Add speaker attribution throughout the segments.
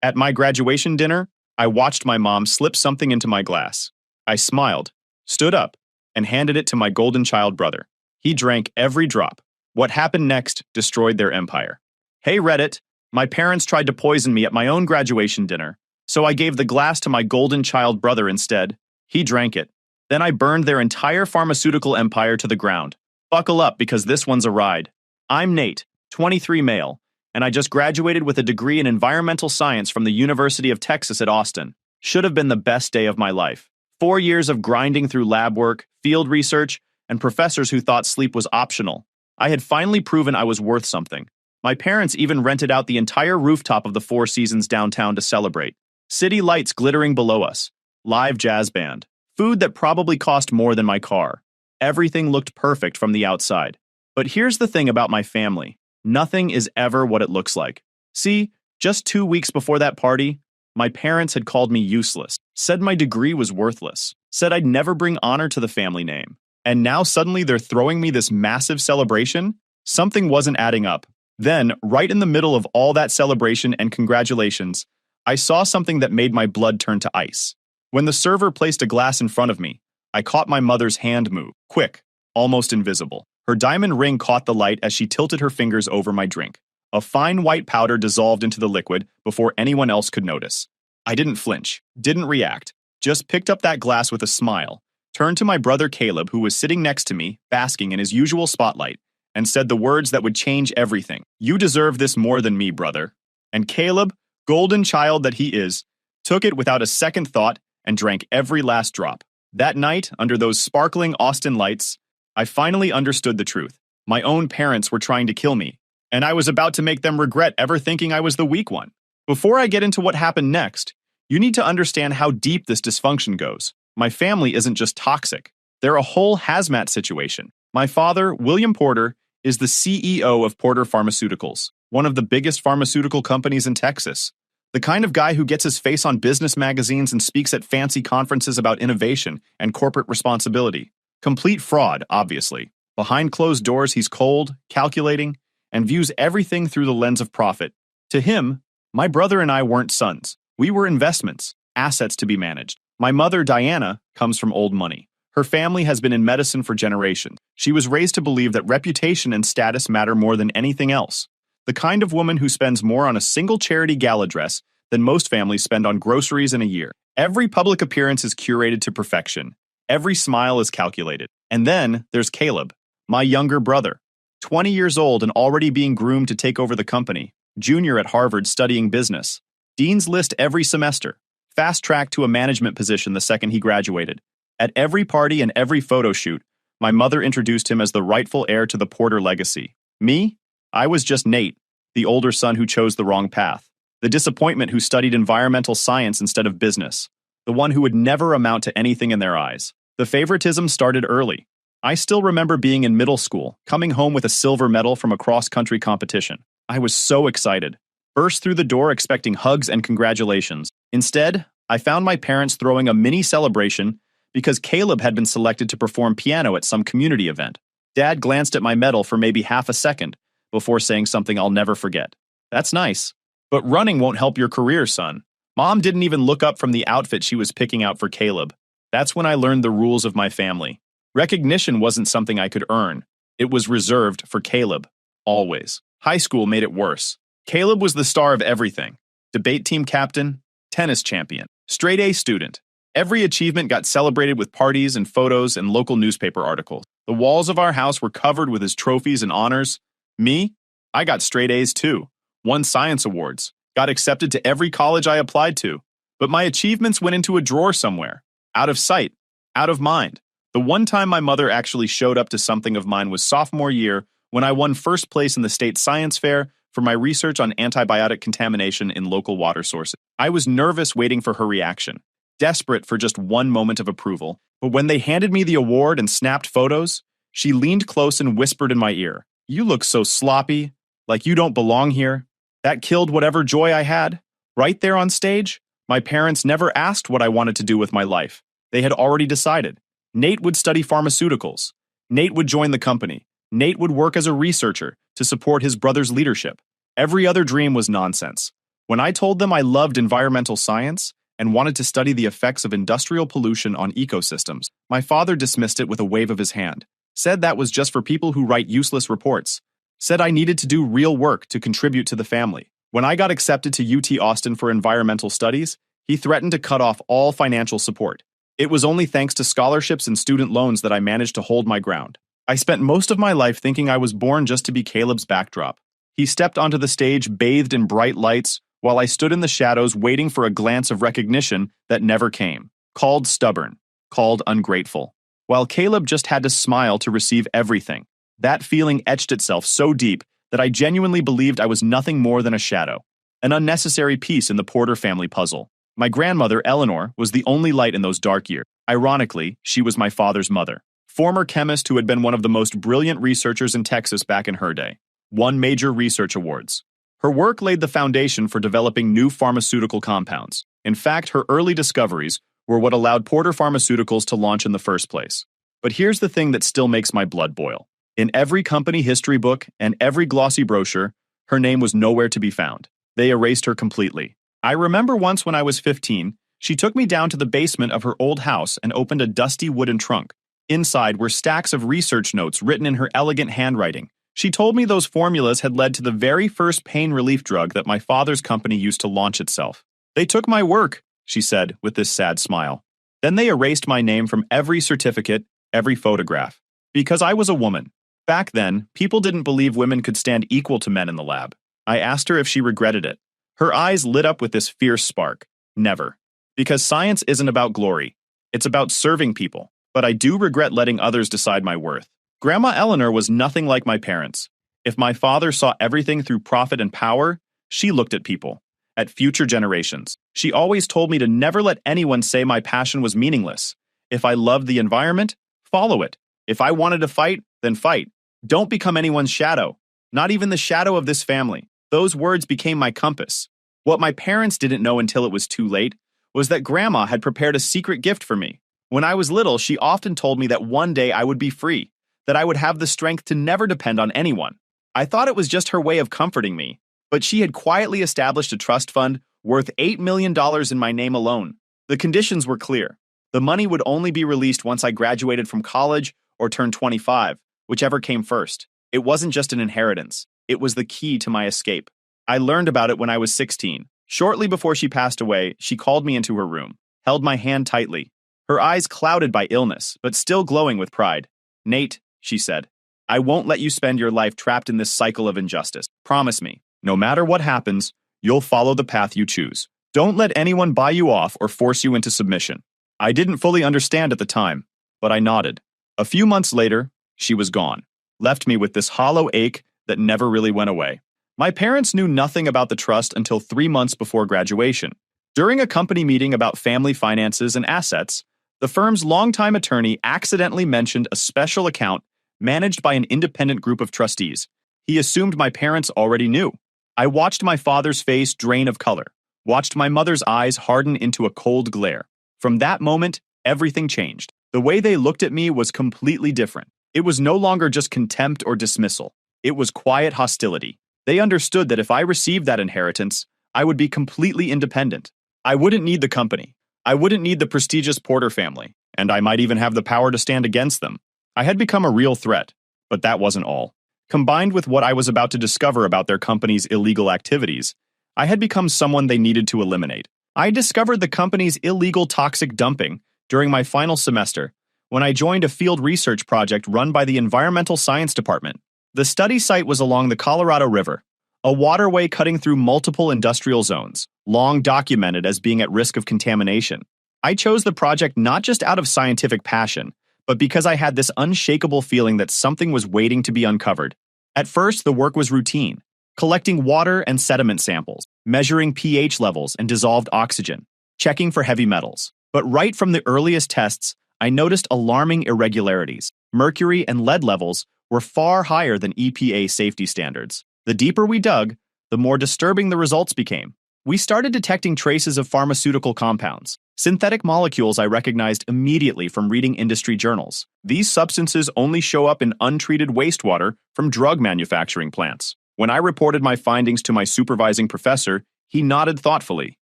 Speaker 1: At my graduation dinner, I watched my mom slip something into my glass. I smiled, stood up, and handed it to my golden child brother. He drank every drop. What happened next destroyed their empire. Hey Reddit, my parents tried to poison me at my own graduation dinner, so I gave the glass to my golden child brother instead. He drank it. Then I burned their entire pharmaceutical empire to the ground. Buckle up because this one's a ride. I'm Nate, 23 male, and I just graduated with a degree in environmental science from the University of Texas at Austin. Should have been the best day of my life. 4 years of grinding through lab work, field research, and professors who thought sleep was optional. I had finally proven I was worth something. My parents even rented out the entire rooftop of the Four Seasons downtown to celebrate. City lights glittering below us. Live jazz band. Food that probably cost more than my car. Everything looked perfect from the outside. But here's the thing about my family. Nothing is ever what it looks like. See, just 2 weeks before that party, my parents had called me useless, said my degree was worthless, said I'd never bring honor to the family name. And now suddenly they're throwing me this massive celebration? Something wasn't adding up. Then, right in the middle of all that celebration and congratulations, I saw something that made my blood turn to ice. When the server placed a glass in front of me, I caught my mother's hand move, quick, almost invisible. Her diamond ring caught the light as she tilted her fingers over my drink. A fine white powder dissolved into the liquid before anyone else could notice. I didn't flinch, didn't react, just picked up that glass with a smile, turned to my brother Caleb, who was sitting next to me, basking in his usual spotlight, and said the words that would change everything. You deserve this more than me, brother. And Caleb, golden child that he is, took it without a second thought and drank every last drop. That night, under those sparkling Austin lights, I finally understood the truth. My own parents were trying to kill me, and I was about to make them regret ever thinking I was the weak one. Before I get into what happened next, you need to understand how deep this dysfunction goes. My family isn't just toxic. They're a whole hazmat situation. My father, William Porter, is the CEO of Porter Pharmaceuticals, one of the biggest pharmaceutical companies in Texas. The kind of guy who gets his face on business magazines and speaks at fancy conferences about innovation and corporate responsibility. Complete fraud, obviously. Behind closed doors, he's cold, calculating, and views everything through the lens of profit. To him, my brother and I weren't sons. We were investments, assets to be managed. My mother, Diana, comes from old money. Her family has been in medicine for generations. She was raised to believe that reputation and status matter more than anything else. The kind of woman who spends more on a single charity gala dress than most families spend on groceries in a year. Every public appearance is curated to perfection. Every smile is calculated. And then there's Caleb, my younger brother, 20 years old and already being groomed to take over the company, junior at Harvard studying business. Dean's List every semester, fast-tracked to a management position the second he graduated. At every party and every photo shoot, my mother introduced him as the rightful heir to the Porter legacy. Me? I was just Nate, the older son who chose the wrong path. The disappointment who studied environmental science instead of business. The one who would never amount to anything in their eyes. The favoritism started early. I still remember being in middle school, coming home with a silver medal from a cross-country competition. I was so excited. Burst through the door expecting hugs and congratulations. Instead, I found my parents throwing a mini celebration because Caleb had been selected to perform piano at some community event. Dad glanced at my medal for maybe half a second before saying something I'll never forget. That's nice, but running won't help your career, son. Mom didn't even look up from the outfit she was picking out for Caleb. That's when I learned the rules of my family. Recognition wasn't something I could earn. It was reserved for Caleb, always. High school made it worse. Caleb was the star of everything. Debate team captain, tennis champion, straight A student. Every achievement got celebrated with parties and photos and local newspaper articles. The walls of our house were covered with his trophies and honors. Me? I got straight A's too. Won science awards. Got accepted to every college I applied to. But my achievements went into a drawer somewhere. Out of sight. Out of mind. The one time my mother actually showed up to something of mine was sophomore year when I won first place in the state science fair for my research on antibiotic contamination in local water sources. I was nervous waiting for her reaction. Desperate for just one moment of approval. But when they handed me the award and snapped photos, she leaned close and whispered in my ear, "You look so sloppy, like you don't belong here." That killed whatever joy I had. Right there on stage, my parents never asked what I wanted to do with my life. They had already decided. Nate would study pharmaceuticals. Nate would join the company. Nate would work as a researcher to support his brother's leadership. Every other dream was nonsense. When I told them I loved environmental science and wanted to study the effects of industrial pollution on ecosystems, my father dismissed it with a wave of his hand, said that was just for people who write useless reports, said I needed to do real work to contribute to the family. When I got accepted to UT Austin for environmental studies, he threatened to cut off all financial support. It was only thanks to scholarships and student loans that I managed to hold my ground. I spent most of my life thinking I was born just to be Caleb's backdrop. He stepped onto the stage bathed in bright lights, while I stood in the shadows waiting for a glance of recognition that never came. Called stubborn, called ungrateful. While Caleb just had to smile to receive everything. That feeling etched itself so deep that I genuinely believed I was nothing more than a shadow, an unnecessary piece in the Porter family puzzle. My grandmother, Eleanor, was the only light in those dark years. Ironically, she was my father's mother, former chemist who had been one of the most brilliant researchers in Texas back in her day. Won major research awards. Her work laid the foundation for developing new pharmaceutical compounds. In fact, her early discoveries were what allowed Porter Pharmaceuticals to launch in the first place. But here's the thing that still makes my blood boil. In every company history book and every glossy brochure, her name was nowhere to be found. They erased her completely. I remember once when I was 15, she took me down to the basement of her old house and opened a dusty wooden trunk. Inside were stacks of research notes written in her elegant handwriting. She told me those formulas had led to the very first pain relief drug that my father's company used to launch itself. They took my work, she said with this sad smile. Then they erased my name from every certificate, every photograph. Because I was a woman. Back then, people didn't believe women could stand equal to men in the lab. I asked her if she regretted it. Her eyes lit up with this fierce spark. Never. Because science isn't about glory. It's about serving people. But I do regret letting others decide my worth. Grandma Eleanor was nothing like my parents. If my father saw everything through profit and power, she looked at people, at future generations. She always told me to never let anyone say my passion was meaningless. If I loved the environment, follow it. If I wanted to fight, then fight. Don't become anyone's shadow. Not even the shadow of this family. Those words became my compass. What my parents didn't know until it was too late was that Grandma had prepared a secret gift for me. When I was little, she often told me that one day I would be free, that I would have the strength to never depend on anyone. I thought it was just her way of comforting me, but she had quietly established a trust fund worth $8 million in my name alone. The conditions were clear. The money would only be released once I graduated from college or turned 25, whichever came first. It wasn't just an inheritance. It was the key to my escape. I learned about it when I was 16. Shortly before she passed away, she called me into her room, held my hand tightly, her eyes clouded by illness, but still glowing with pride. "Nate," she said, "I won't let you spend your life trapped in this cycle of injustice. Promise me, no matter what happens, you'll follow the path you choose. Don't let anyone buy you off or force you into submission." I didn't fully understand at the time, but I nodded. A few months later, she was gone, left me with this hollow ache that never really went away. My parents knew nothing about the trust until 3 months before graduation. During a company meeting about family finances and assets, the firm's longtime attorney accidentally mentioned a special account managed by an independent group of trustees. He assumed my parents already knew. I watched my father's face drain of color, watched my mother's eyes harden into a cold glare. From that moment, everything changed. The way they looked at me was completely different. It was no longer just contempt or dismissal. It was quiet hostility. They understood that if I received that inheritance, I would be completely independent. I wouldn't need the company. I wouldn't need the prestigious Porter family, and I might even have the power to stand against them. I had become a real threat, but that wasn't all. Combined with what I was about to discover about their company's illegal activities, I had become someone they needed to eliminate. I discovered the company's illegal toxic dumping during my final semester when I joined a field research project run by the Environmental Science Department. The study site was along the Colorado River, a waterway cutting through multiple industrial zones, long documented as being at risk of contamination. I chose the project not just out of scientific passion, but because I had this unshakable feeling that something was waiting to be uncovered. At first, the work was routine, collecting water and sediment samples, measuring pH levels and dissolved oxygen, checking for heavy metals. But right from the earliest tests, I noticed alarming irregularities. Mercury and lead levels were far higher than EPA safety standards. The deeper we dug, the more disturbing the results became. We started detecting traces of pharmaceutical compounds, synthetic molecules I recognized immediately from reading industry journals. These substances only show up in untreated wastewater from drug manufacturing plants. When I reported my findings to my supervising professor, He nodded thoughtfully,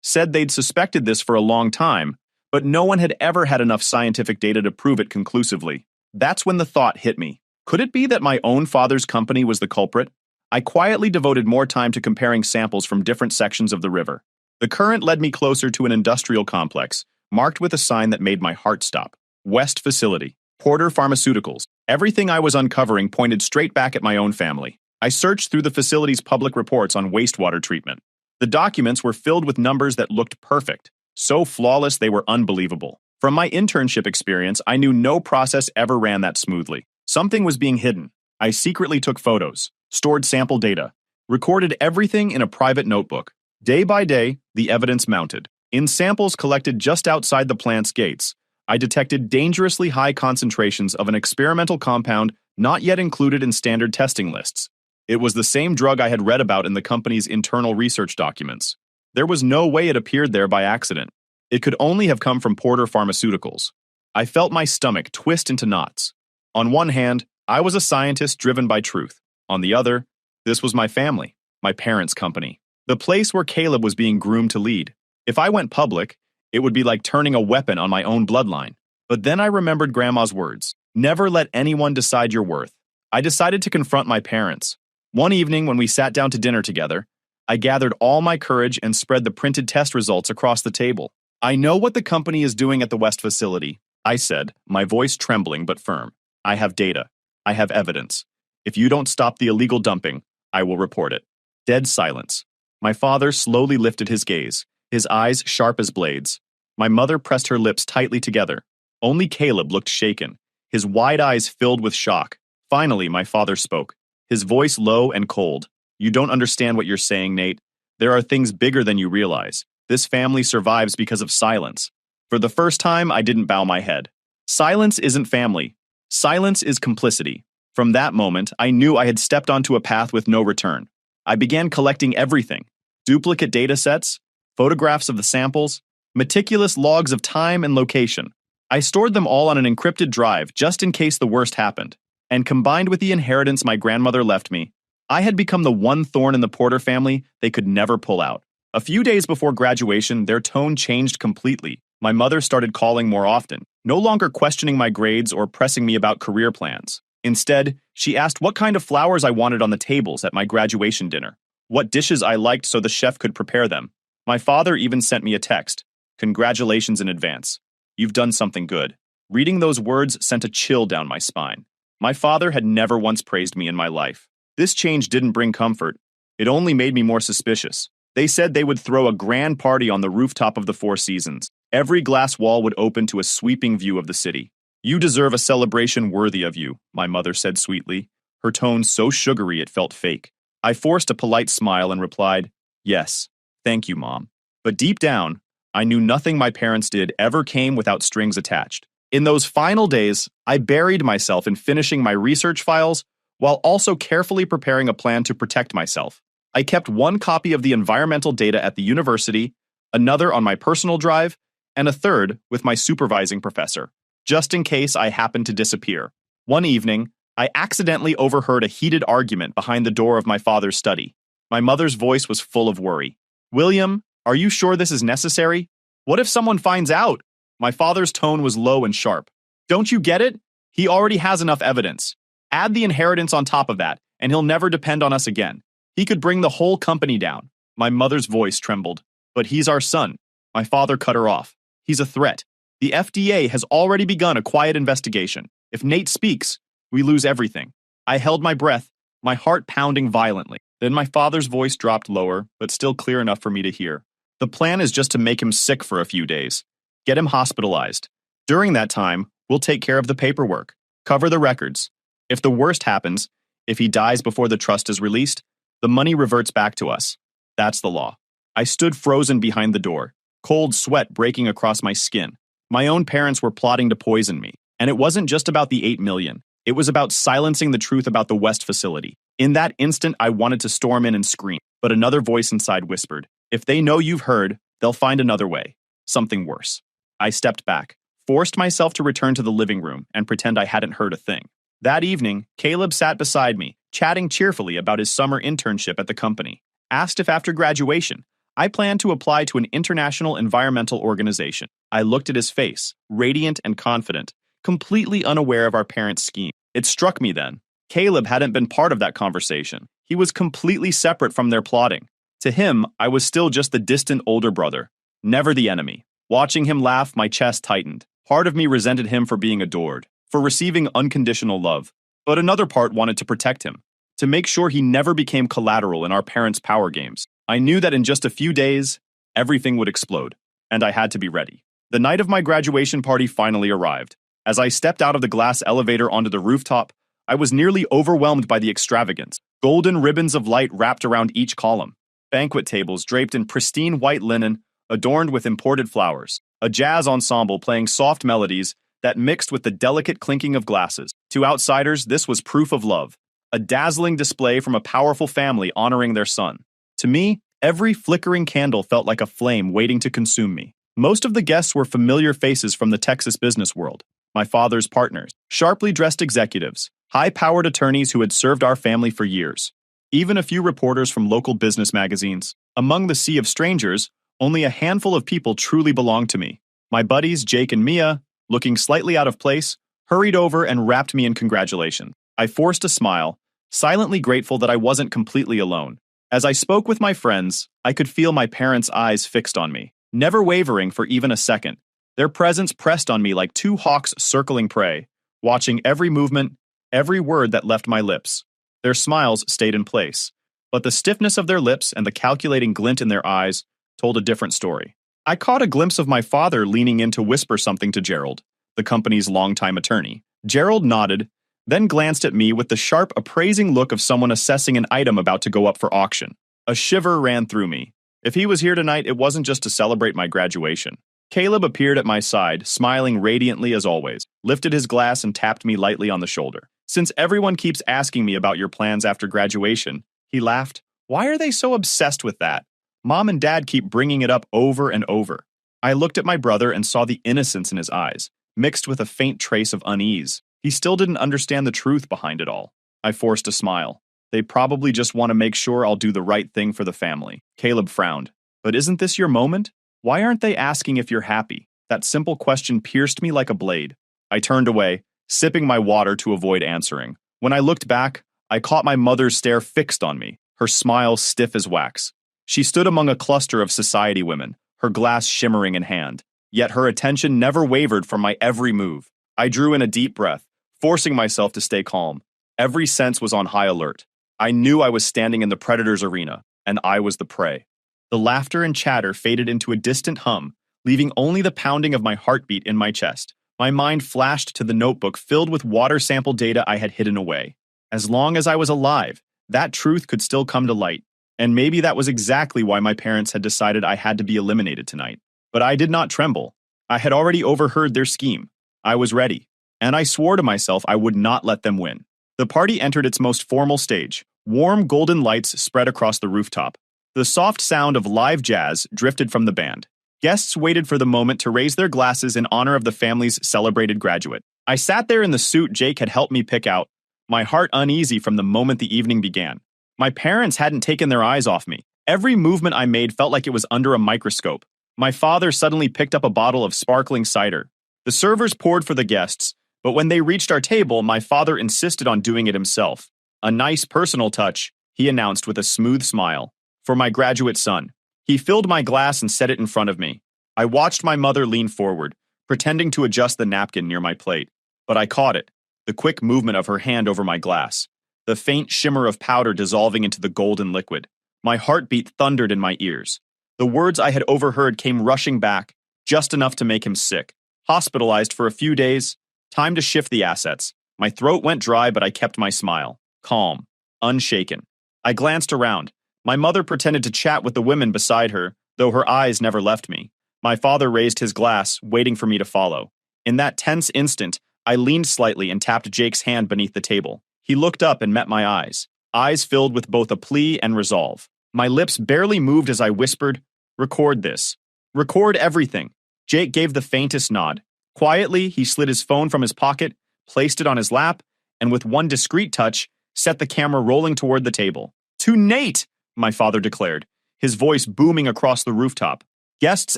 Speaker 1: said they'd suspected this for a long time, but no one had ever had enough scientific data to prove it conclusively. That's when the thought hit me. Could it be that my own father's company was the culprit? I quietly devoted more time to comparing samples from different sections of the river. The current led me closer to an industrial complex, marked with a sign that made my heart stop. West Facility. Porter Pharmaceuticals. Everything I was uncovering pointed straight back at my own family. I searched through the facility's public reports on wastewater treatment. The documents were filled with numbers that looked perfect, so flawless they were unbelievable. From my internship experience, I knew no process ever ran that smoothly. Something was being hidden. I secretly took photos, stored sample data, recorded everything in a private notebook. Day by day, the evidence mounted. In samples collected just outside the plant's gates, I detected dangerously high concentrations of an experimental compound not yet included in standard testing lists. It was the same drug I had read about in the company's internal research documents. There was no way it appeared there by accident. It could only have come from Porter Pharmaceuticals. I felt my stomach twist into knots. On one hand, I was a scientist driven by truth. On the other, this was my family, my parents' company, the place where Caleb was being groomed to lead. If I went public, it would be like turning a weapon on my own bloodline. But then I remembered Grandma's words, never let anyone decide your worth. I decided to confront my parents. One evening when we sat down to dinner together, I gathered all my courage and spread the printed test results across the table. I know what the company is doing at the West facility, I said, my voice trembling but firm. I have data. I have evidence. If you don't stop the illegal dumping, I will report it. Dead silence. My father slowly lifted his gaze, his eyes sharp as blades. My mother pressed her lips tightly together. Only Caleb looked shaken, his wide eyes filled with shock. Finally, my father spoke, his voice low and cold. You don't understand what you're saying, Nate. There are things bigger than you realize. This family survives because of silence. For the first time, I didn't bow my head. Silence isn't family. Silence is complicity. From that moment, I knew I had stepped onto a path with no return. I began collecting everything. Duplicate data sets, photographs of the samples, meticulous logs of time and location. I stored them all on an encrypted drive just in case the worst happened. And combined with the inheritance my grandmother left me, I had become the one thorn in the Porter family they could never pull out. A few days before graduation, their tone changed completely. My mother started calling more often, no longer questioning my grades or pressing me about career plans. Instead, she asked what kind of flowers I wanted on the tables at my graduation dinner, what dishes I liked so the chef could prepare them. My father even sent me a text. Congratulations in advance. You've done something good. Reading those words sent a chill down my spine. My father had never once praised me in my life. This change didn't bring comfort. It only made me more suspicious. They said they would throw a grand party on the rooftop of the Four Seasons. Every glass wall would open to a sweeping view of the city. You deserve a celebration worthy of you, my mother said sweetly, her tone so sugary it felt fake. I forced a polite smile and replied, yes, thank you, Mom. But deep down, I knew nothing my parents did ever came without strings attached. In those final days, I buried myself in finishing my research files while also carefully preparing a plan to protect myself. I kept one copy of the environmental data at the university, another on my personal drive, and a third with my supervising professor, just in case I happened to disappear. One evening, I accidentally overheard a heated argument behind the door of my father's study. My mother's voice was full of worry. William, are you sure this is necessary? What if someone finds out? My father's tone was low and sharp. Don't you get it? He already has enough evidence. Add the inheritance on top of that, and he'll never depend on us again. He could bring the whole company down. My mother's voice trembled. But he's our son. My father cut her off. He's a threat. The FDA has already begun a quiet investigation. If Nate speaks, we lose everything. I held my breath, my heart pounding violently. Then my father's voice dropped lower, but still clear enough for me to hear. The plan is just to make him sick for a few days. Get him hospitalized. During that time, we'll take care of the paperwork, cover the records. If the worst happens, if he dies before the trust is released, the money reverts back to us. That's the law. I stood frozen behind the door, cold sweat breaking across my skin. My own parents were plotting to poison me, and it wasn't just about the $8 million. It was about silencing the truth about the West facility. In that instant, I wanted to storm in and scream, but another voice inside whispered, if they know you've heard, they'll find another way. Something worse. I stepped back, forced myself to return to the living room and pretend I hadn't heard a thing. That evening, Caleb sat beside me, chatting cheerfully about his summer internship at the company. Asked if after graduation, I plan to apply to an international environmental organization. I looked at his face, radiant and confident, completely unaware of our parents' scheme. It struck me then. Caleb hadn't been part of that conversation. He was completely separate from their plotting. To him, I was still just the distant older brother, never the enemy. Watching him laugh, my chest tightened. Part of me resented him for being adored, for receiving unconditional love. But another part wanted to protect him, to make sure he never became collateral in our parents' power games. I knew that in just a few days, everything would explode, and I had to be ready. The night of my graduation party finally arrived. As I stepped out of the glass elevator onto the rooftop, I was nearly overwhelmed by the extravagance. Golden ribbons of light wrapped around each column, banquet tables draped in pristine white linen, adorned with imported flowers, a jazz ensemble playing soft melodies that mixed with the delicate clinking of glasses. To outsiders, this was proof of love, a dazzling display from a powerful family honoring their son. To me, every flickering candle felt like a flame waiting to consume me. Most of the guests were familiar faces from the Texas business world. My father's partners, sharply dressed executives, high-powered attorneys who had served our family for years. Even a few reporters from local business magazines. Among the sea of strangers, only a handful of people truly belonged to me. My buddies, Jake and Mia, looking slightly out of place, hurried over and wrapped me in congratulations. I forced a smile, silently grateful that I wasn't completely alone. As I spoke with my friends, I could feel my parents' eyes fixed on me, never wavering for even a second. Their presence pressed on me like two hawks circling prey, watching every movement, every word that left my lips. Their smiles stayed in place, but the stiffness of their lips and the calculating glint in their eyes told a different story. I caught a glimpse of my father leaning in to whisper something to Gerald, the company's longtime attorney. Gerald nodded, then glanced at me with the sharp, appraising look of someone assessing an item about to go up for auction. A shiver ran through me. If he was here tonight, it wasn't just to celebrate my graduation. Caleb appeared at my side, smiling radiantly as always, lifted his glass and tapped me lightly on the shoulder. Since everyone keeps asking me about your plans after graduation, he laughed. Why are they so obsessed with that? Mom and Dad keep bringing it up over and over. I looked at my brother and saw the innocence in his eyes, mixed with a faint trace of unease. He still didn't understand the truth behind it all. I forced a smile. They probably just want to make sure I'll do the right thing for the family. Caleb frowned. But isn't this your moment? Why aren't they asking if you're happy? That simple question pierced me like a blade. I turned away, sipping my water to avoid answering. When I looked back, I caught my mother's stare fixed on me, her smile stiff as wax. She stood among a cluster of society women, her glass shimmering in hand. Yet her attention never wavered from my every move. I drew in a deep breath, forcing myself to stay calm. Every sense was on high alert. I knew I was standing in the predator's arena, and I was the prey. The laughter and chatter faded into a distant hum, leaving only the pounding of my heartbeat in my chest. My mind flashed to the notebook filled with water sample data I had hidden away. As long as I was alive, that truth could still come to light. And maybe that was exactly why my parents had decided I had to be eliminated tonight. But I did not tremble. I had already overheard their scheme. I was ready. And I swore to myself I would not let them win. The party entered its most formal stage. Warm golden lights spread across the rooftop. The soft sound of live jazz drifted from the band. Guests waited for the moment to raise their glasses in honor of the family's celebrated graduate. I sat there in the suit Jake had helped me pick out, my heart uneasy from the moment the evening began. My parents hadn't taken their eyes off me. Every movement I made felt like it was under a microscope. My father suddenly picked up a bottle of sparkling cider. The servers poured for the guests, but when they reached our table, my father insisted on doing it himself. A nice personal touch, he announced with a smooth smile. For my graduate son. He filled my glass and set it in front of me. I watched my mother lean forward, pretending to adjust the napkin near my plate. But I caught it, the quick movement of her hand over my glass, the faint shimmer of powder dissolving into the golden liquid. My heartbeat thundered in my ears. The words I had overheard came rushing back, just enough to make him sick. Hospitalized for a few days, time to shift the assets. My throat went dry, but I kept my smile, calm, unshaken. I glanced around. My mother pretended to chat with the women beside her, though her eyes never left me. My father raised his glass, waiting for me to follow. In that tense instant, I leaned slightly and tapped Jake's hand beneath the table. He looked up and met my eyes filled with both a plea and resolve. My lips barely moved as I whispered, "Record this. Record everything." Jake gave the faintest nod. Quietly, he slid his phone from his pocket, placed it on his lap, and with one discreet touch, set the camera rolling toward the table. "To Nate!" my father declared, his voice booming across the rooftop. Guests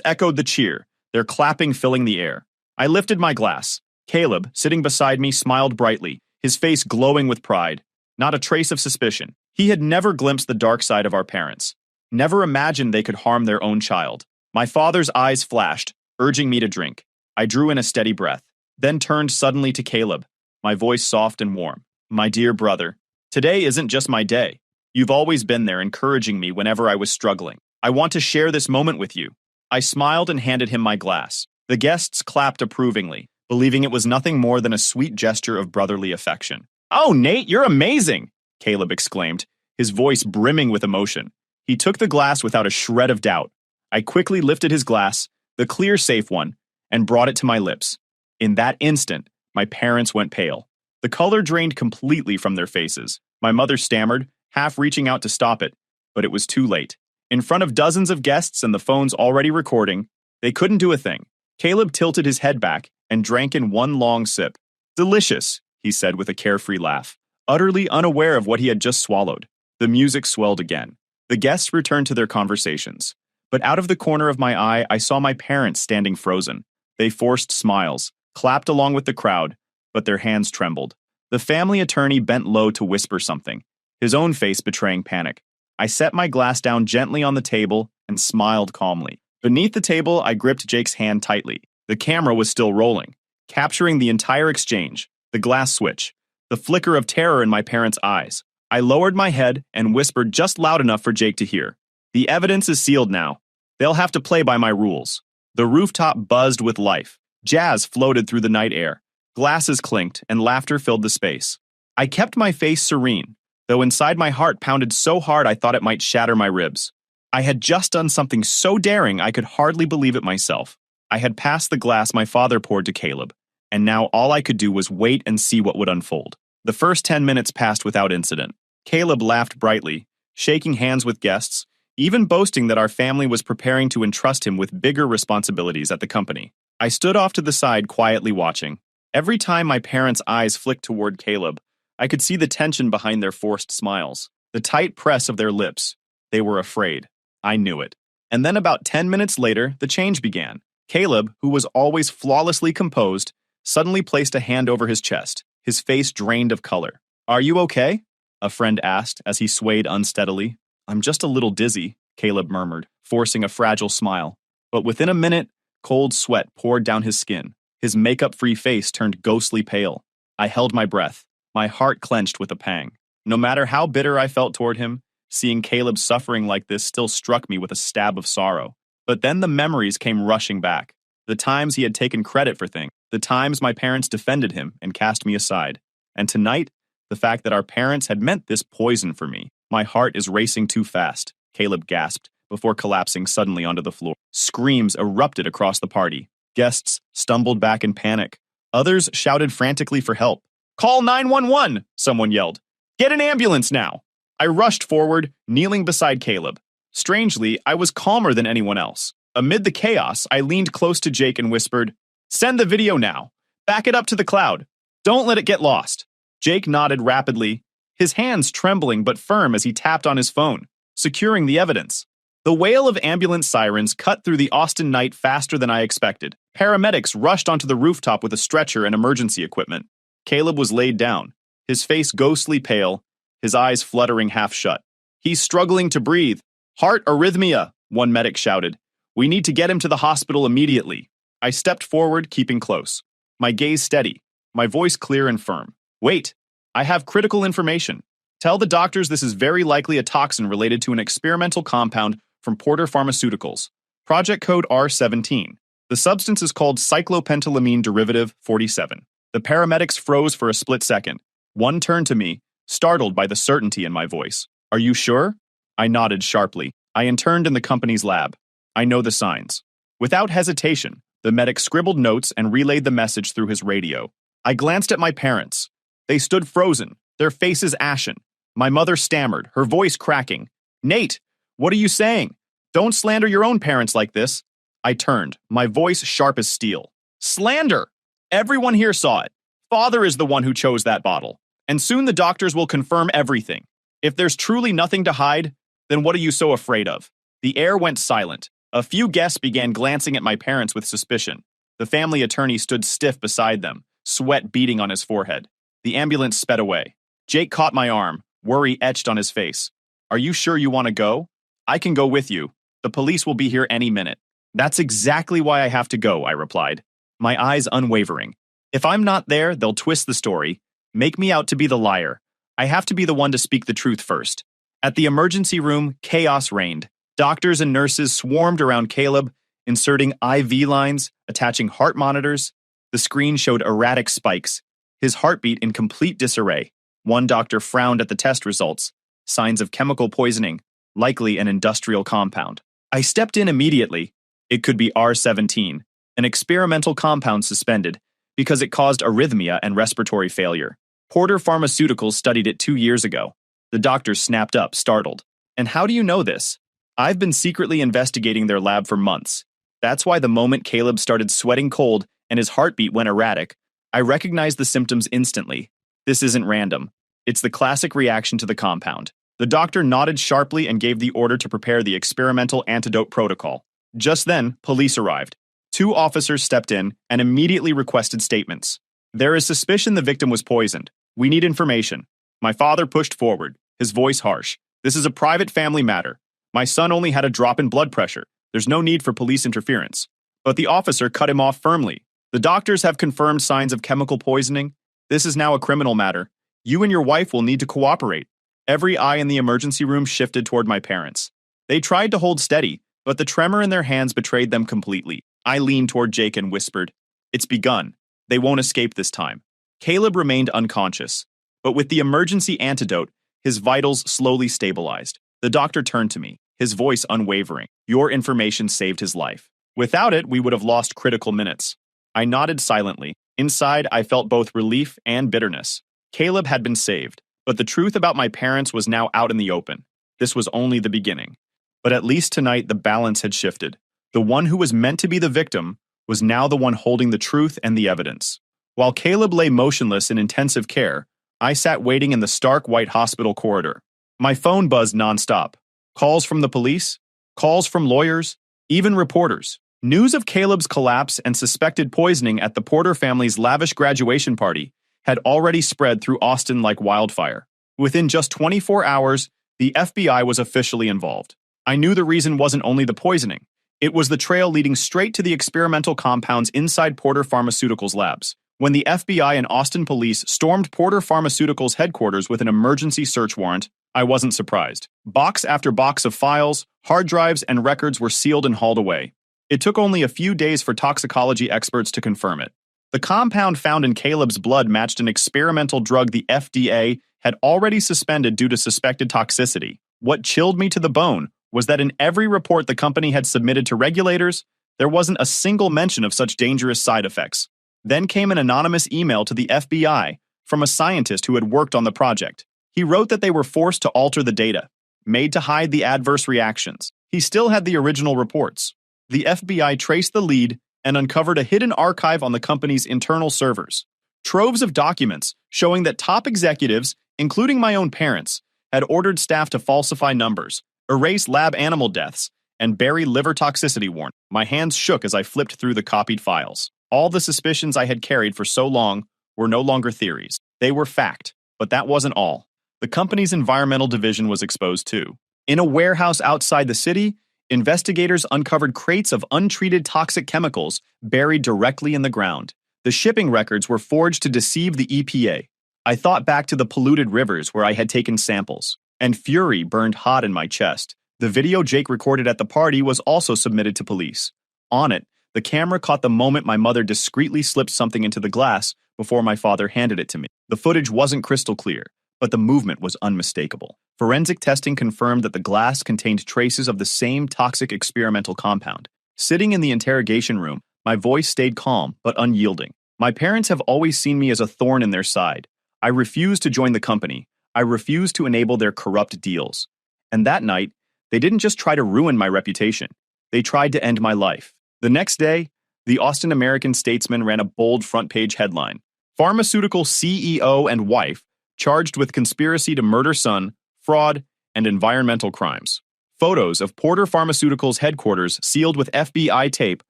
Speaker 1: echoed the cheer, their clapping filling the air. I lifted my glass. Caleb, sitting beside me, smiled brightly, his face glowing with pride. Not a trace of suspicion. He had never glimpsed the dark side of our parents. Never imagined they could harm their own child. My father's eyes flashed, urging me to drink. I drew in a steady breath, then turned suddenly to Caleb, my voice soft and warm. My dear brother, today isn't just my day. You've always been there encouraging me whenever I was struggling. I want to share this moment with you. I smiled and handed him my glass. The guests clapped approvingly, believing it was nothing more than a sweet gesture of brotherly affection. "Oh, Nate, you're amazing!" Caleb exclaimed, his voice brimming with emotion. He took the glass without a shred of doubt. I quickly lifted his glass, the clear, safe one, and brought it to my lips. In that instant, my parents went pale. The color drained completely from their faces. My mother stammered, half reaching out to stop it, but it was too late. In front of dozens of guests and the phones already recording, they couldn't do a thing. Caleb tilted his head back and drank in one long sip. "Delicious," he said with a carefree laugh, utterly unaware of what he had just swallowed. The music swelled again. The guests returned to their conversations. But out of the corner of my eye, I saw my parents standing frozen. They forced smiles, clapped along with the crowd, but their hands trembled. The family attorney bent low to whisper something, his own face betraying panic. I set my glass down gently on the table and smiled calmly. Beneath the table, I gripped Jake's hand tightly. The camera was still rolling, capturing the entire exchange, the glass switch, the flicker of terror in my parents' eyes. I lowered my head and whispered just loud enough for Jake to hear. "The evidence is sealed now. They'll have to play by my rules." The rooftop buzzed with life. Jazz floated through the night air. Glasses clinked, and laughter filled the space. I kept my face serene, though inside my heart pounded so hard I thought it might shatter my ribs. I had just done something so daring I could hardly believe it myself. I had passed the glass my father poured to Caleb, and now all I could do was wait and see what would unfold. The first 10 minutes passed without incident. Caleb laughed brightly, shaking hands with guests, even boasting that our family was preparing to entrust him with bigger responsibilities at the company. I stood off to the side quietly watching. Every time my parents' eyes flicked toward Caleb, I could see the tension behind their forced smiles, the tight press of their lips. They were afraid. I knew it. And then about 10 minutes later, the change began. Caleb, who was always flawlessly composed, suddenly placed a hand over his chest, his face drained of color. "Are you okay?" a friend asked as he swayed unsteadily. "I'm just a little dizzy," Caleb murmured, forcing a fragile smile. But within a minute, cold sweat poured down his skin. His makeup-free face turned ghostly pale. I held my breath, my heart clenched with a pang. No matter how bitter I felt toward him, seeing Caleb suffering like this still struck me with a stab of sorrow. But then the memories came rushing back. The times he had taken credit for things, the times my parents defended him and cast me aside. And tonight, the fact that our parents had meant this poison for me. "My heart is racing too fast," Caleb gasped, before collapsing suddenly onto the floor. Screams erupted across the party. Guests stumbled back in panic. Others shouted frantically for help. "Call 911!" someone yelled. "Get an ambulance now!" I rushed forward, kneeling beside Caleb. Strangely, I was calmer than anyone else. Amid the chaos, I leaned close to Jake and whispered, "Send the video now. Back it up to the cloud. Don't let it get lost." Jake nodded rapidly, his hands trembling but firm as he tapped on his phone, securing the evidence. The wail of ambulance sirens cut through the Austin night faster than I expected. Paramedics rushed onto the rooftop with a stretcher and emergency equipment. Caleb was laid down, his face ghostly pale, his eyes fluttering half shut. "He's struggling to breathe. Heart arrhythmia," one medic shouted. "We need to get him to the hospital immediately." I stepped forward, keeping close, my gaze steady, my voice clear and firm. "Wait, I have critical information. Tell the doctors this is very likely a toxin related to an experimental compound from Porter Pharmaceuticals. Project code R17. The substance is called cyclopentylamine derivative 47. The paramedics froze for a split second. One turned to me, startled by the certainty in my voice. "Are you sure?" I nodded sharply. "I interned in the company's lab. I know the signs." Without hesitation, the medic scribbled notes and relayed the message through his radio. I glanced at my parents. They stood frozen, their faces ashen. My mother stammered, her voice cracking. "Nate, what are you saying? Don't slander your own parents like this." I turned, my voice sharp as steel. "Slander! Everyone here saw it. Father is the one who chose that bottle. And soon the doctors will confirm everything. If there's truly nothing to hide, then what are you so afraid of?" The air went silent. A few guests began glancing at my parents with suspicion. The family attorney stood stiff beside them, sweat beading on his forehead. The ambulance sped away. Jake caught my arm, worry etched on his face. Are you sure you want to go? I can go with you. The police will be here any minute. That's exactly why I have to go, I replied, my eyes unwavering. If I'm not there, they'll twist the story, make me out to be the liar. I have to be the one to speak the truth first. At the emergency room, chaos reigned. Doctors and nurses swarmed around Caleb, inserting IV lines, attaching heart monitors. The screen showed erratic spikes, his heartbeat in complete disarray. One doctor frowned at the test results, signs of chemical poisoning, likely an industrial compound. I stepped in immediately. It could be R17, an experimental compound suspended, because it caused arrhythmia and respiratory failure. Porter Pharmaceuticals studied it 2 years ago. The doctor snapped up, startled. And how do you know this? I've been secretly investigating their lab for months. That's why the moment Caleb started sweating cold and his heartbeat went erratic, I recognized the symptoms instantly. This isn't random. It's the classic reaction to the compound. The doctor nodded sharply and gave the order to prepare the experimental antidote protocol. Just then, police arrived. 2 officers stepped in and immediately requested statements. There is suspicion the victim was poisoned. We need information. My father pushed forward, his voice harsh. This is a private family matter. My son only had a drop in blood pressure. There's no need for police interference. But the officer cut him off firmly. The doctors have confirmed signs of chemical poisoning. This is now a criminal matter. You and your wife will need to cooperate. Every eye in the emergency room shifted toward my parents. They tried to hold steady, but the tremor in their hands betrayed them completely. I leaned toward Jake and whispered, "It's begun. They won't escape this time." Caleb remained unconscious, but with the emergency antidote, his vitals slowly stabilized. The doctor turned to me, his voice unwavering. Your information saved his life. Without it, we would have lost critical minutes. I nodded silently. Inside, I felt both relief and bitterness. Caleb had been saved, but the truth about my parents was now out in the open. This was only the beginning. But at least tonight, the balance had shifted. The one who was meant to be the victim was now the one holding the truth and the evidence. While Caleb lay motionless in intensive care, I sat waiting in the stark white hospital corridor. My phone buzzed nonstop. Calls from the police, calls from lawyers, even reporters. News of Caleb's collapse and suspected poisoning at the Porter family's lavish graduation party had already spread through Austin like wildfire. Within just 24 hours, the FBI was officially involved. I knew the reason wasn't only the poisoning. It was the trail leading straight to the experimental compounds inside Porter Pharmaceuticals' labs. When the FBI and Austin police stormed Porter Pharmaceuticals' headquarters with an emergency search warrant, I wasn't surprised. Box after box of files, hard drives, and records were sealed and hauled away. It took only a few days for toxicology experts to confirm it. The compound found in Caleb's blood matched an experimental drug the FDA had already suspended due to suspected toxicity. What chilled me to the bone was that in every report the company had submitted to regulators, there wasn't a single mention of such dangerous side effects. Then came an anonymous email to the FBI from a scientist who had worked on the project. He wrote that they were forced to alter the data, made to hide the adverse reactions. He still had the original reports. The FBI traced the lead and uncovered a hidden archive on the company's internal servers. Troves of documents showing that top executives, including my own parents, had ordered staff to falsify numbers, erase lab animal deaths, and bury liver toxicity warnings. My hands shook as I flipped through the copied files. All the suspicions I had carried for so long were no longer theories. They were fact, but that wasn't all. The company's environmental division was exposed too. In a warehouse outside the city, investigators uncovered crates of untreated toxic chemicals buried directly in the ground. The shipping records were forged to deceive the EPA. I thought back to the polluted rivers where I had taken samples, and fury burned hot in my chest. The video Jake recorded at the party was also submitted to police. On it, the camera caught the moment my mother discreetly slipped something into the glass before my father handed it to me. The footage wasn't crystal clear, but the movement was unmistakable. Forensic testing confirmed that the glass contained traces of the same toxic experimental compound. Sitting in the interrogation room, my voice stayed calm but unyielding. My parents have always seen me as a thorn in their side. I refused to join the company. I refused to enable their corrupt deals. And that night, they didn't just try to ruin my reputation. They tried to end my life. The next day, the Austin American-Statesman ran a bold front-page headline. Pharmaceutical CEO and wife charged with conspiracy to murder son, fraud, and environmental crimes. Photos of Porter Pharmaceuticals headquarters sealed with FBI tape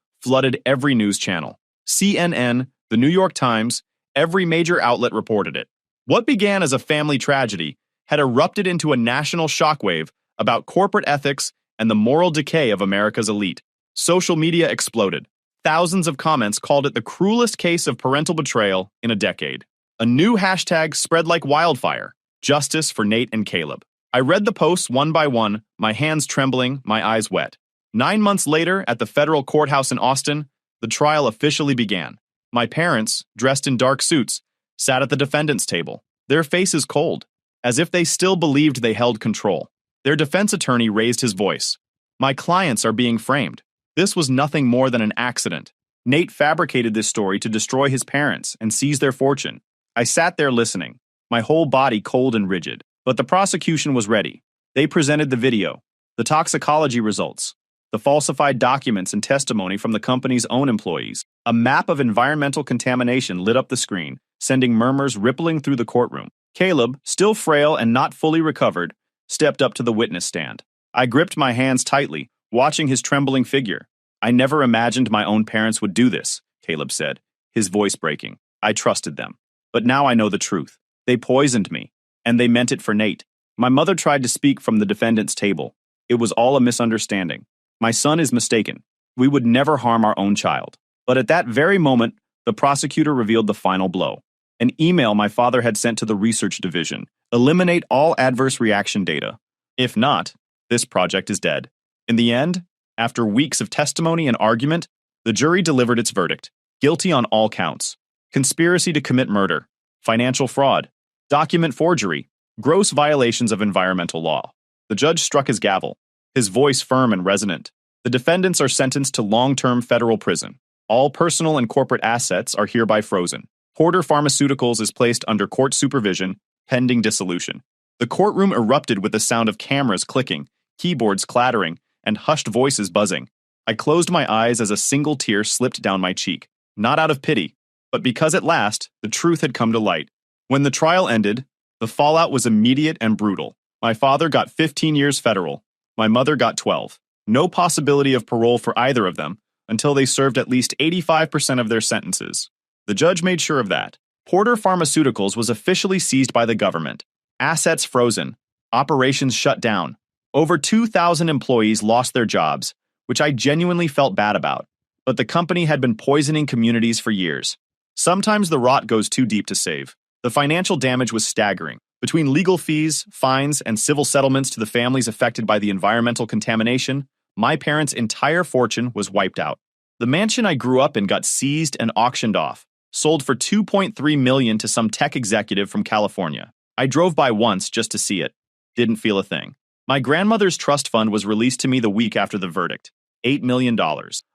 Speaker 1: flooded every news channel. CNN, the New York Times, every major outlet reported it. What began as a family tragedy had erupted into a national shockwave about corporate ethics and the moral decay of America's elite. Social media exploded. Thousands of comments called it the cruelest case of parental betrayal in a decade. A new hashtag spread like wildfire: Justice for Nate and Caleb. I read the posts one by one, my hands trembling, my eyes wet. 9 months later, at the federal courthouse in Austin, the trial officially began. My parents, dressed in dark suits, sat at the defendant's table, their faces cold, as if they still believed they held control. Their defense attorney raised his voice. My clients are being framed. This was nothing more than an accident. Nate fabricated this story to destroy his parents and seize their fortune. I sat there listening, my whole body cold and rigid. But the prosecution was ready. They presented the video, the toxicology results, the falsified documents and testimony from the company's own employees. A map of environmental contamination lit up the screen, sending murmurs rippling through the courtroom. Caleb, still frail and not fully recovered, stepped up to the witness stand. I gripped my hands tightly, watching his trembling figure. I never imagined my own parents would do this, Caleb said, his voice breaking. I trusted them. But now I know the truth. They poisoned me. And they meant it for Nate. My mother tried to speak from the defendant's table. It was all a misunderstanding. My son is mistaken. We would never harm our own child. But at that very moment, the prosecutor revealed the final blow. An email my father had sent to the research division. Eliminate all adverse reaction data. If not, this project is dead. In the end, after weeks of testimony and argument, the jury delivered its verdict. Guilty on all counts. Conspiracy to commit murder, financial fraud, document forgery, gross violations of environmental law. The judge struck his gavel, his voice firm and resonant. The defendants are sentenced to long-term federal prison. All personal and corporate assets are hereby frozen. Porter Pharmaceuticals is placed under court supervision, pending dissolution. The courtroom erupted with the sound of cameras clicking, keyboards clattering, and hushed voices buzzing. I closed my eyes as a single tear slipped down my cheek, not out of pity, but because at last, the truth had come to light. When the trial ended, the fallout was immediate and brutal. My father got 15 years federal. My mother got 12. No possibility of parole for either of them until they served at least 85% of their sentences. The judge made sure of that. Porter Pharmaceuticals was officially seized by the government. Assets frozen. Operations shut down. Over 2,000 employees lost their jobs, which I genuinely felt bad about. But the company had been poisoning communities for years. Sometimes the rot goes too deep to save. The financial damage was staggering. Between legal fees, fines, and civil settlements to the families affected by the environmental contamination, my parents' entire fortune was wiped out. The mansion I grew up in got seized and auctioned off, sold for $2.3 million to some tech executive from California. I drove by once just to see it. Didn't feel a thing. My grandmother's trust fund was released to me the week after the verdict. $8 million.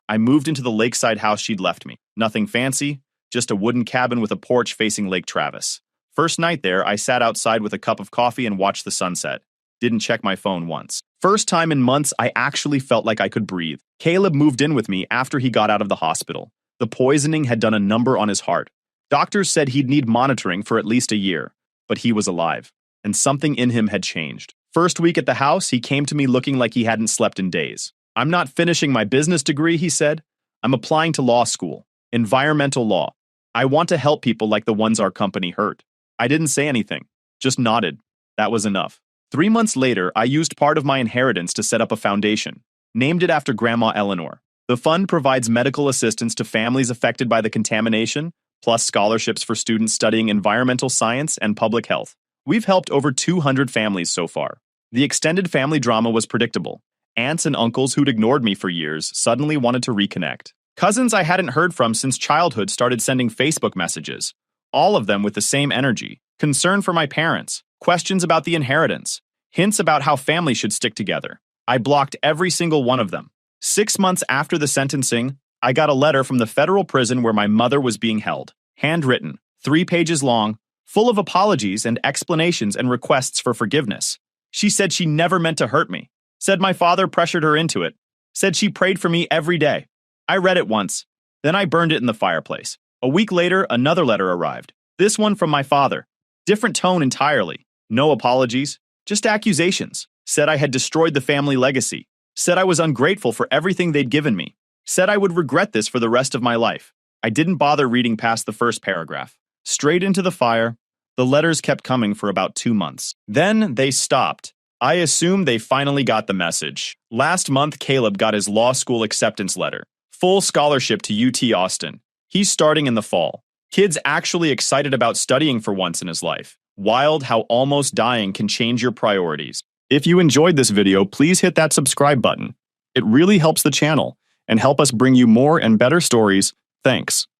Speaker 1: I moved into the lakeside house she'd left me. Nothing fancy, just a wooden cabin with a porch facing Lake Travis. First night there, I sat outside with a cup of coffee and watched the sunset. Didn't check my phone once. First time in months, I actually felt like I could breathe. Caleb moved in with me after he got out of the hospital. The poisoning had done a number on his heart. Doctors said he'd need monitoring for at least a year, but he was alive, and something in him had changed. First week at the house, he came to me looking like he hadn't slept in days. I'm not finishing my business degree, he said. I'm applying to law school. Environmental law. I want to help people like the ones our company hurt. I didn't say anything, just nodded. That was enough. 3 months later, I used part of my inheritance to set up a foundation, named it after Grandma Eleanor. The fund provides medical assistance to families affected by the contamination, plus scholarships for students studying environmental science and public health. We've helped over 200 families so far. The extended family drama was predictable. Aunts and uncles who'd ignored me for years suddenly wanted to reconnect. Cousins I hadn't heard from since childhood started sending Facebook messages, all of them with the same energy, concern for my parents, questions about the inheritance, hints about how families should stick together. I blocked every single one of them. 6 months after the sentencing, I got a letter from the federal prison where my mother was being held, handwritten, 3 pages long, full of apologies and explanations and requests for forgiveness. She said she never meant to hurt me, said my father pressured her into it, said she prayed for me every day. I read it once, then I burned it in the fireplace. A week later, another letter arrived. This one from my father. Different tone entirely. No apologies, just accusations. Said I had destroyed the family legacy. Said I was ungrateful for everything they'd given me. Said I would regret this for the rest of my life. I didn't bother reading past the first paragraph. Straight into the fire. The letters kept coming for about 2 months. Then they stopped. I assume they finally got the message. Last month, Caleb got his law school acceptance letter. Full scholarship to UT Austin. He's starting in the fall. Kid's actually excited about studying for once in his life. Wild how almost dying can change your priorities. If you enjoyed this video, please hit that subscribe button. It really helps the channel and help us bring you more and better stories. Thanks.